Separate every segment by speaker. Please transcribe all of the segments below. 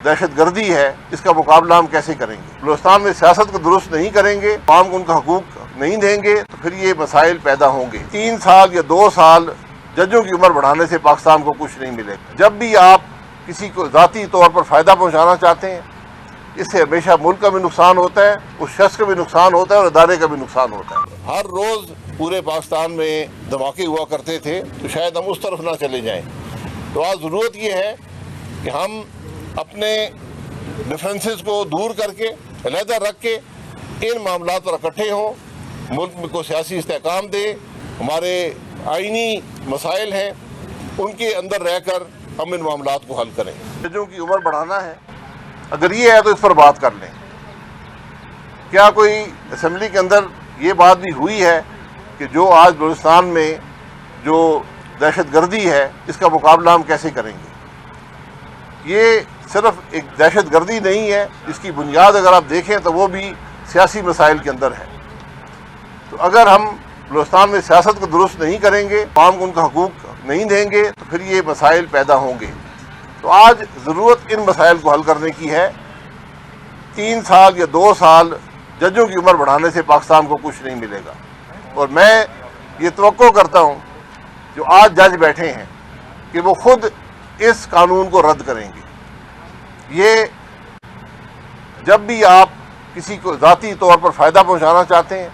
Speaker 1: دہشت گردی ہے، اس کا مقابلہ ہم کیسے کریں گے؟ بلوچستان میں سیاست کو درست نہیں کریں گے، عوام کو ان کا حقوق نہیں دیں گے تو پھر یہ مسائل پیدا ہوں گے۔ 3 سال یا 2 سال ججوں کی عمر بڑھانے سے پاکستان کو کچھ نہیں ملے گا۔ جب بھی آپ کسی کو ذاتی طور پر فائدہ پہنچانا چاہتے ہیں، اس سے ہمیشہ ملک کا بھی نقصان ہوتا ہے، اس شخص کا بھی نقصان ہوتا ہے اور ادارے کا بھی نقصان ہوتا ہے۔ ہر روز پورے پاکستان میں دھماکے ہوا کرتے تھے تو شاید ہم اس طرف نہ چلے جائیں۔ تو آج ضرورت یہ ہے کہ ہم اپنے ڈفرینسز کو دور کر کے علیحدہ رکھ کے ان معاملات پر اکٹھے ہوں، ملک کو سیاسی استحکام دیں، ہمارے آئینی مسائل ہیں ان کے اندر رہ کر ہم ان معاملات کو حل کریں۔ ججوں کی عمر بڑھانا ہے، اگر یہ ہے تو اس پر بات کر لیں۔ کیا کوئی اسمبلی کے اندر یہ بات بھی ہوئی ہے کہ جو آج بلوچستان میں جو دہشت گردی ہے اس کا مقابلہ ہم کیسے کریں گے؟ یہ صرف ایک دہشت گردی نہیں ہے، اس کی بنیاد اگر آپ دیکھیں تو وہ بھی سیاسی مسائل کے اندر ہے۔ تو اگر ہم بلوچستان میں سیاست کو درست نہیں کریں گے، عوام کو ان کا حقوق نہیں دیں گے تو پھر یہ مسائل پیدا ہوں گے۔ تو آج ضرورت ان مسائل کو حل کرنے کی ہے۔ 3 سال یا 2 سال ججوں کی عمر بڑھانے سے پاکستان کو کچھ نہیں ملے گا، اور میں یہ توقع کرتا ہوں جو آج جج بیٹھے ہیں کہ وہ خود اس قانون کو رد کریں گے۔ یہ جب بھی آپ کسی کو ذاتی طور پر فائدہ پہنچانا چاہتے ہیں،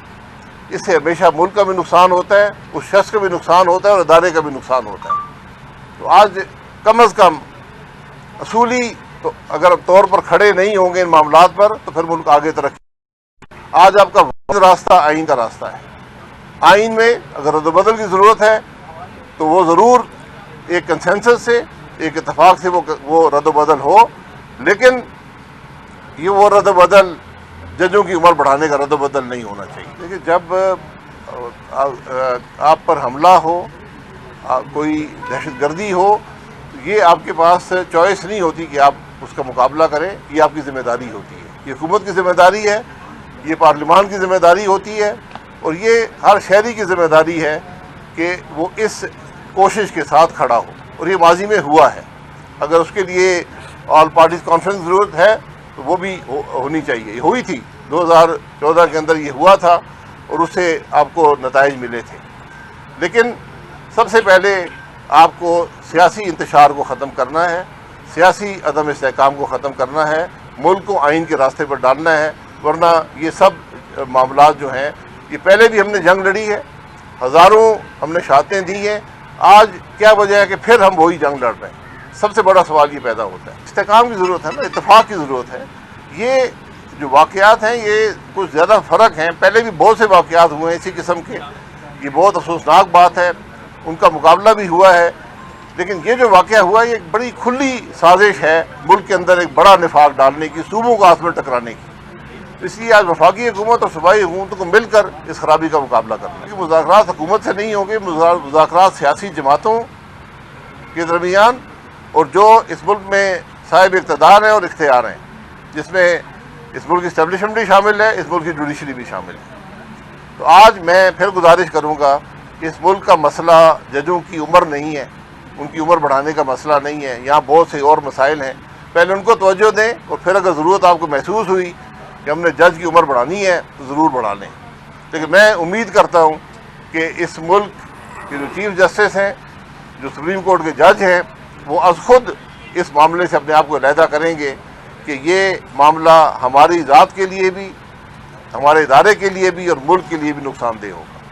Speaker 1: اس سے ہمیشہ ملک کا بھی نقصان ہوتا ہے، اس شخص کا بھی نقصان ہوتا ہے اور ادارے کا بھی نقصان ہوتا ہے۔ تو آج کم از کم اصولی تو اگر طور پر کھڑے نہیں ہوں گے ان معاملات پر تو پھر ملک آگے ترقی۔ آج آپ کا راستہ آئین کا راستہ ہے۔ آئین میں اگر رد و بدل کی ضرورت ہے تو وہ ضرور ایک کنسنسس سے، ایک اتفاق سے وہ رد و بدل ہو، لیکن یہ وہ رد و بدل ججوں کی عمر بڑھانے کا رد و بدل نہیں ہونا چاہیے۔ دیکھیے، جب آپ پر حملہ ہو، کوئی دہشت گردی ہو، تو یہ آپ کے پاس چوائس نہیں ہوتی کہ آپ اس کا مقابلہ کریں، یہ آپ کی ذمہ داری ہوتی ہے، یہ حکومت کی ذمہ داری ہے، یہ پارلیمان کی ذمہ داری ہوتی ہے، اور یہ ہر شہری کی ذمہ داری ہے کہ وہ اس کوشش کے ساتھ کھڑا ہو، اور یہ ماضی میں ہوا ہے۔ اگر اس کے لیے آل پارٹیز کانفرنس ضرورت ہے تو وہ بھی ہونی چاہیے، یہ ہوئی تھی 2014 کے اندر، یہ ہوا تھا اور اس سے آپ کو نتائج ملے تھے۔ لیکن سب سے پہلے آپ کو سیاسی انتشار کو ختم کرنا ہے، سیاسی عدم استحکام کو ختم کرنا ہے، ملک کو آئین کے راستے پر ڈالنا ہے، ورنہ یہ سب معاملات جو ہیں، یہ پہلے بھی ہم نے جنگ لڑی ہے، ہزاروں ہم نے شہادتیں دی ہیں، آج کیا وجہ ہے کہ پھر ہم وہی جنگ لڑ رہے ہیں؟ سب سے بڑا سوال یہ پیدا ہوتا ہے۔ استحکام کی ضرورت ہے نا، اتفاق کی ضرورت ہے۔ یہ جو واقعات ہیں یہ کچھ زیادہ فرق ہیں، پہلے بھی بہت سے واقعات ہوئے ہیں اسی قسم کے، یہ بہت افسوسناک بات ہے، ان کا مقابلہ بھی ہوا ہے، لیکن یہ جو واقعہ ہوا ہے یہ ایک بڑی کھلی سازش ہے ملک کے اندر ایک بڑا نفاق ڈالنے کی، صوبوں کو آپس میں ٹکرانے کی۔ اس لیے آج وفاقی حکومت اور صوبائی حکومتوں کو مل کر اس خرابی کا مقابلہ کرنا ہے۔ مذاکرات حکومت سے نہیں ہوں گے، مذاکرات سیاسی جماعتوں کے درمیان، اور جو اس ملک میں صاحب اقتدار ہیں اور اختیار ہیں، جس میں اس ملک کی اسٹیبلشمنٹ بھی شامل ہے، اس ملک کی جوڈیشری بھی شامل ہے۔ تو آج میں پھر گزارش کروں گا کہ اس ملک کا مسئلہ ججوں کی عمر نہیں ہے، ان کی عمر بڑھانے کا مسئلہ نہیں ہے، یہاں بہت سے اور مسائل ہیں، پہلے ان کو توجہ دیں، اور پھر اگر ضرورت آپ کو محسوس ہوئی کہ ہم نے جج کی عمر بڑھانی ہے تو ضرور بڑھا لیں۔ لیکن میں امید کرتا ہوں کہ اس ملک کے جو چیف جسٹس ہیں، جو سپریم کورٹ کے جج ہیں، وہ از خود اس معاملے سے اپنے آپ کو علیحدہ کریں گے کہ یہ معاملہ ہماری ذات کے لیے بھی، ہمارے ادارے کے لیے بھی اور ملک کے لیے بھی نقصان دہ ہوگا۔